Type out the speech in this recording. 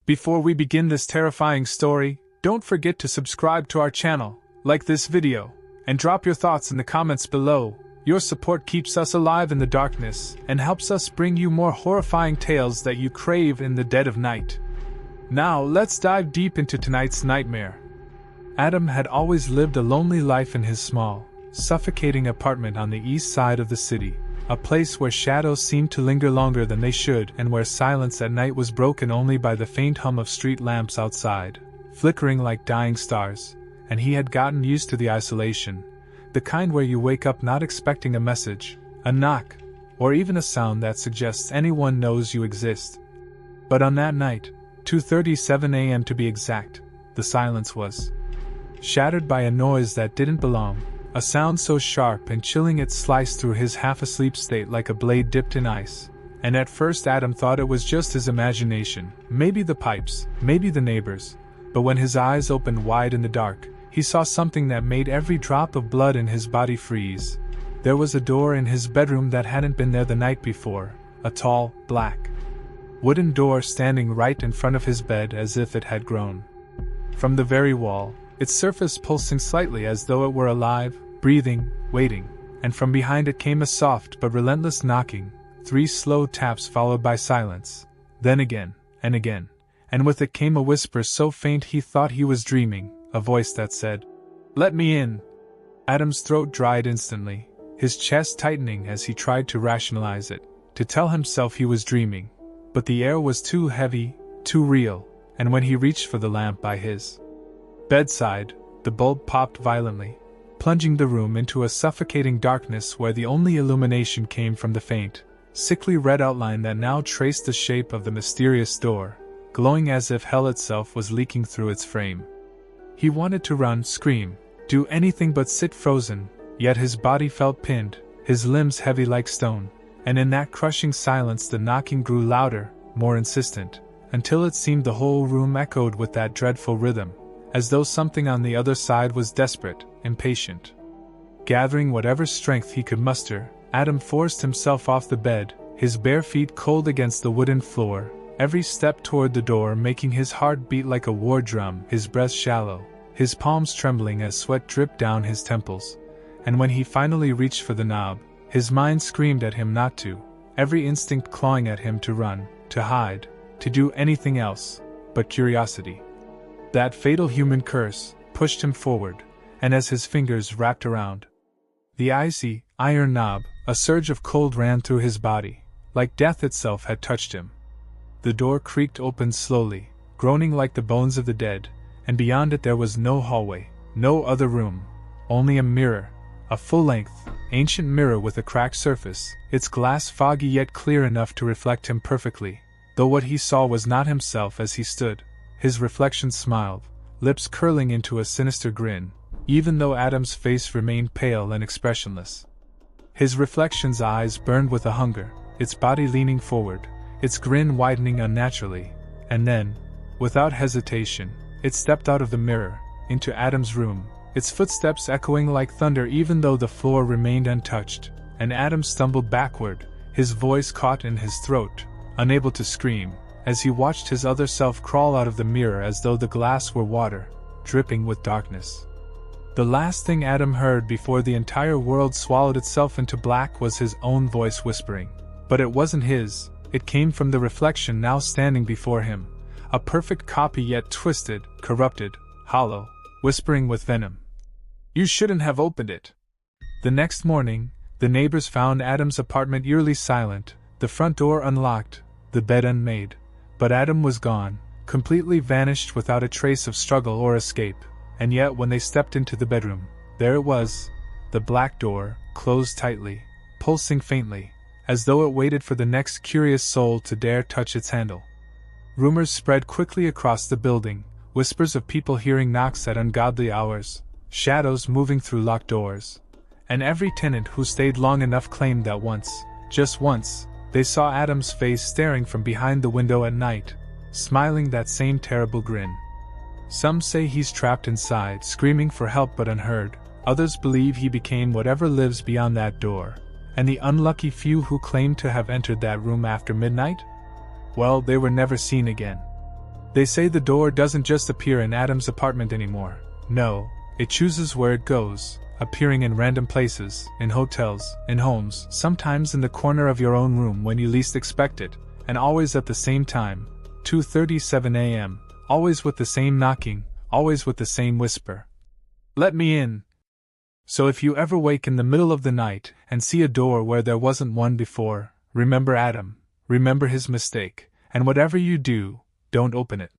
Before we begin this terrifying story, don't forget to subscribe to our channel, like this video, and drop your thoughts in the comments below. Your support keeps us alive in the darkness and helps us bring you more horrifying tales that you crave in the dead of night. Now let's dive deep into tonight's nightmare. Adam had always lived a lonely life in his small, suffocating apartment on the east side of the city, a place where shadows seemed to linger longer than they should and where silence at night was broken only by the faint hum of street lamps outside, flickering like dying stars, and he had gotten used to the isolation, the kind where you wake up not expecting a message, a knock, or even a sound that suggests anyone knows you exist. But on that night, 2:37 a.m. to be exact, the silence was shattered by a noise that didn't belong, a sound so sharp and chilling it sliced through his half-asleep state like a blade dipped in ice. And at first Adam thought it was just his imagination, maybe the pipes, maybe the neighbors, but when his eyes opened wide in the dark, he saw something that made every drop of blood in his body freeze. There was a door in his bedroom that hadn't been there the night before, a tall, black, wooden door standing right in front of his bed as if it had grown from the very wall, its surface pulsing slightly as though it were alive, breathing, waiting, and from behind it came a soft but relentless knocking, 3 slow taps followed by silence, then again, and with it came a whisper so faint he thought he was dreaming, a voice that said, "Let me in." Adam's throat dried instantly, his chest tightening as he tried to rationalize it, to tell himself he was dreaming, but the air was too heavy, too real, and when he reached for the lamp by his bedside, the bulb popped violently, plunging the room into a suffocating darkness where the only illumination came from the faint, sickly red outline that now traced the shape of the mysterious door, glowing as if hell itself was leaking through its frame. He wanted to run, scream, do anything but sit frozen, yet his body felt pinned, his limbs heavy like stone, and in that crushing silence the knocking grew louder, more insistent, until it seemed the whole room echoed with that dreadful rhythm, as though something on the other side was desperate, impatient. Gathering whatever strength he could muster, Adam forced himself off the bed, his bare feet cold against the wooden floor, every step toward the door making his heart beat like a war drum, his breath shallow, his palms trembling as sweat dripped down his temples. And when he finally reached for the knob, his mind screamed at him not to, every instinct clawing at him to run, to hide, to do anything else, but curiosity. That fatal human curse pushed him forward, and as his fingers wrapped around the icy, iron knob, a surge of cold ran through his body, like death itself had touched him. The door creaked open slowly, groaning like the bones of the dead, and beyond it there was no hallway, no other room, only a mirror, a full-length, ancient mirror with a cracked surface, its glass foggy yet clear enough to reflect him perfectly, though what he saw was not himself as he stood. His reflection smiled, lips curling into a sinister grin, even though Adam's face remained pale and expressionless. His reflection's eyes burned with a hunger, its body leaning forward, its grin widening unnaturally, and then, without hesitation, it stepped out of the mirror, into Adam's room, its footsteps echoing like thunder even though the floor remained untouched, and Adam stumbled backward, his voice caught in his throat, unable to scream, as he watched his other self crawl out of the mirror as though the glass were water, dripping with darkness. The last thing Adam heard before the entire world swallowed itself into black was his own voice whispering. But it wasn't his, it came from the reflection now standing before him, a perfect copy yet twisted, corrupted, hollow, whispering with venom. "You shouldn't have opened it." The next morning, the neighbors found Adam's apartment eerily silent, the front door unlocked, the bed unmade. But Adam was gone, completely vanished without a trace of struggle or escape, and yet when they stepped into the bedroom, there it was, the black door, closed tightly, pulsing faintly, as though it waited for the next curious soul to dare touch its handle. Rumors spread quickly across the building, whispers of people hearing knocks at ungodly hours, shadows moving through locked doors, and every tenant who stayed long enough claimed that once, just once, they saw Adam's face staring from behind the window at night, smiling that same terrible grin. Some say he's trapped inside, screaming for help but unheard. Others believe he became whatever lives beyond that door. And the unlucky few who claimed to have entered that room after midnight? Well, they were never seen again. They say the door doesn't just appear in Adam's apartment anymore. No, it chooses where it goes, appearing in random places, in hotels, in homes, sometimes in the corner of your own room when you least expect it, and always at the same time, 2:37 a.m., always with the same knocking, always with the same whisper. "Let me in." So if you ever wake in the middle of the night and see a door where there wasn't one before, remember Adam, remember his mistake, and whatever you do, don't open it.